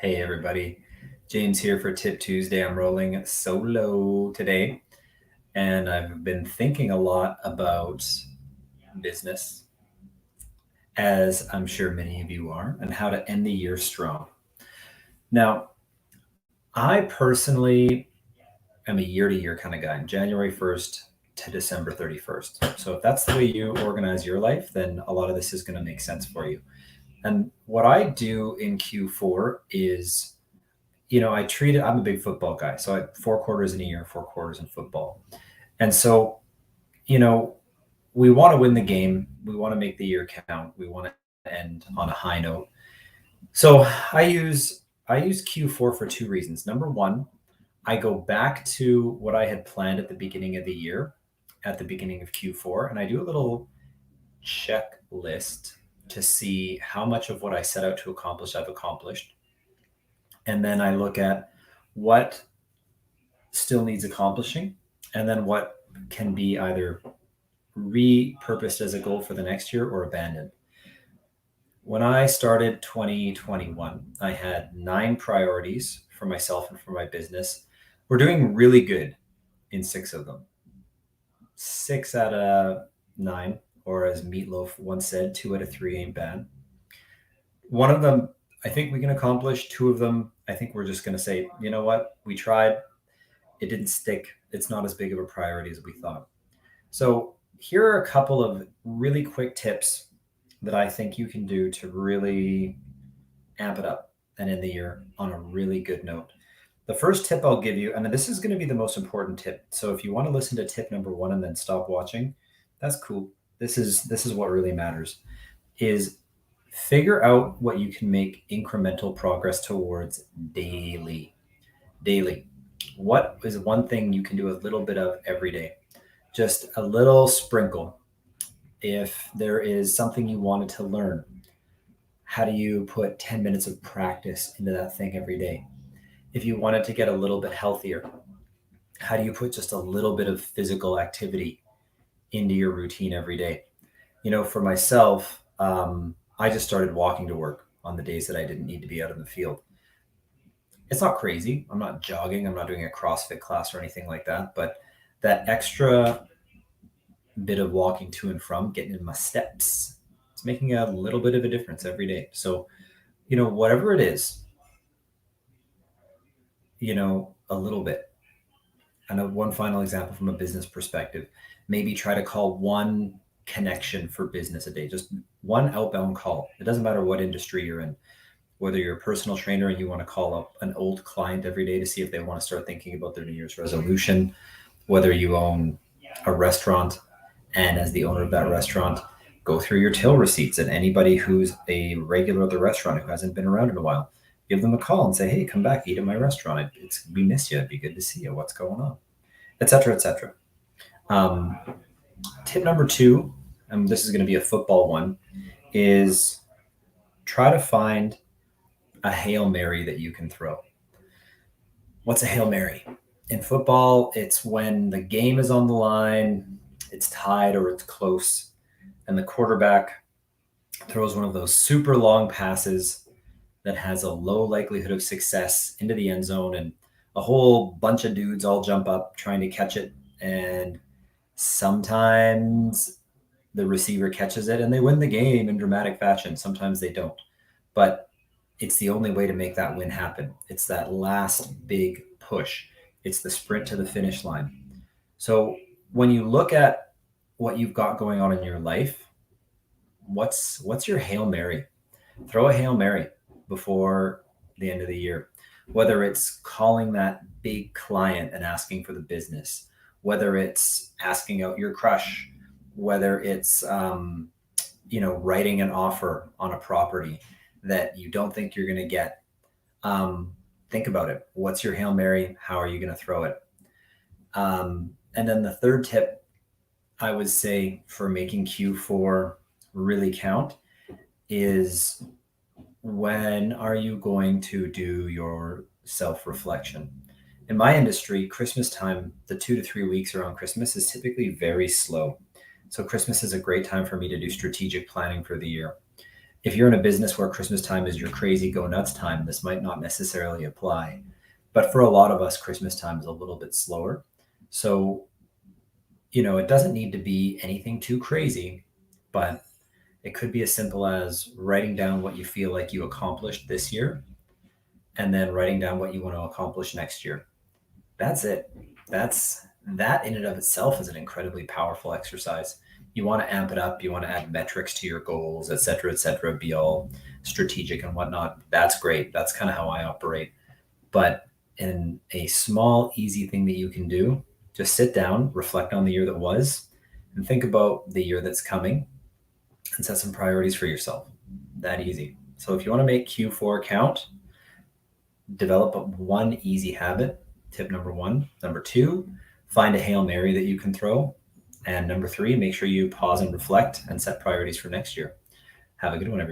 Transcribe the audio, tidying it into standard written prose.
Hey everybody, James here for Tip Tuesday. I'm rolling solo today, and I've been thinking a lot about business, as I'm sure many of you are, and how to end the year strong. Now, I personally am a year to year kind of guy, January 1st to December 31st. So if that's the way you organize your life, then a lot of this is going to make sense for you. And what I do in Q4 is I treat it, I'm a big football guy. So 4 quarters in a year, 4 quarters in football. And so, you know, we want to win the game. We want to make the year count. We want to end on a high note. So I use Q4 for two reasons. Number one, I go back to what I had planned at the beginning of the year, at the beginning of Q4, and I do a little checklist to see how much of what I set out to accomplish I've accomplished. And then I look at what still needs accomplishing, and then what can be either repurposed as a goal for the next year or abandoned. When I started 2021, I had 9 priorities for myself and for my business. We're doing really good in 6 of them. 6 out of 9, or as Meatloaf once said, 2 out of 3 ain't bad. One of them, I think we can accomplish. 2 of them, I think we're just going to say, you know what, we tried, it didn't stick. It's not as big of a priority as we thought. So, here are a couple of really quick tips that I think you can do to really amp it up and end the year on a really good note. The first tip I'll give you, and this is going to be the most important tip. So if you want to listen to tip number 1 and then stop watching, that's cool. This is what really matters is figure out what you can make incremental progress towards daily. Daily. What is one thing you can do a little bit of every day? Just a little sprinkle. If there is something you wanted to learn, how do you put 10 minutes of practice into that thing every day? If you wanted to get a little bit healthier, how do you put just a little bit of physical activity into your routine every day? For myself, I just started walking to work on the days that I didn't need to be out in the field. It's not crazy. I'm not jogging. I'm not doing a CrossFit class or anything like that. But that extra bit of walking to and from, getting in my steps, it's making a little bit of a difference every day. So, whatever it is, a little bit. And one final example from a business perspective, maybe try to call one connection for business a day, just one outbound call. It doesn't matter what industry you're in, whether you're a personal trainer and you want to call up an old client every day to see if they want to start thinking about their New Year's resolution, whether you own a restaurant and as the owner of that restaurant, go through your till receipts and anybody who's a regular at the restaurant who hasn't been around in a while, give them a call and say, hey, come back, eat at my restaurant. We miss you. It'd be good to see you. What's going on? Etc. Etc. Um, Tip number 2, and this is going to be a football one, is try to find a Hail Mary that you can throw. What's a Hail Mary? In football, it's when the game is on the line, it's tied or it's close, and the quarterback throws one of those super long passes that has a low likelihood of success into the end zone, and a whole bunch of dudes all jump up trying to catch it. And sometimes the receiver catches it and they win the game in dramatic fashion. Sometimes they don't. But it's the only way to make that win happen. It's that last big push. It's the sprint to the finish line. So when you look at what you've got going on in your life, what's your Hail Mary? Throw a Hail Mary before the end of the year. Whether it's calling that big client and asking for the business, whether it's asking out your crush, whether it's writing an offer on a property that you don't think you're going to get. Think about it. What's your Hail Mary? How are you going to throw it? And then the third tip I would say for making Q4 really count is, when are you going to do your self-reflection? In my industry, Christmas time, the 2 to 3 weeks around Christmas is typically very slow. So Christmas is a great time for me to do strategic planning for the year. If you're in a business where Christmas time is your crazy go nuts time, this might not necessarily apply. But for a lot of us, Christmas time is a little bit slower. So, it doesn't need to be anything too crazy, but it could be as simple as writing down what you feel like you accomplished this year and then writing down what you want to accomplish next year. That's it. That in and of itself is an incredibly powerful exercise. You want to amp it up, you want to add metrics to your goals, et cetera, be all strategic and whatnot. That's great. That's kind of how I operate. But in a small, easy thing that you can do, just sit down, reflect on the year that was, and think about the year that's coming and set some priorities for yourself. That easy. So if you want to make Q4 count, develop one easy habit. Tip number one. Number two, find a Hail Mary that you can throw. And number three, make sure you pause and reflect and set priorities for next year. Have a good one, everybody.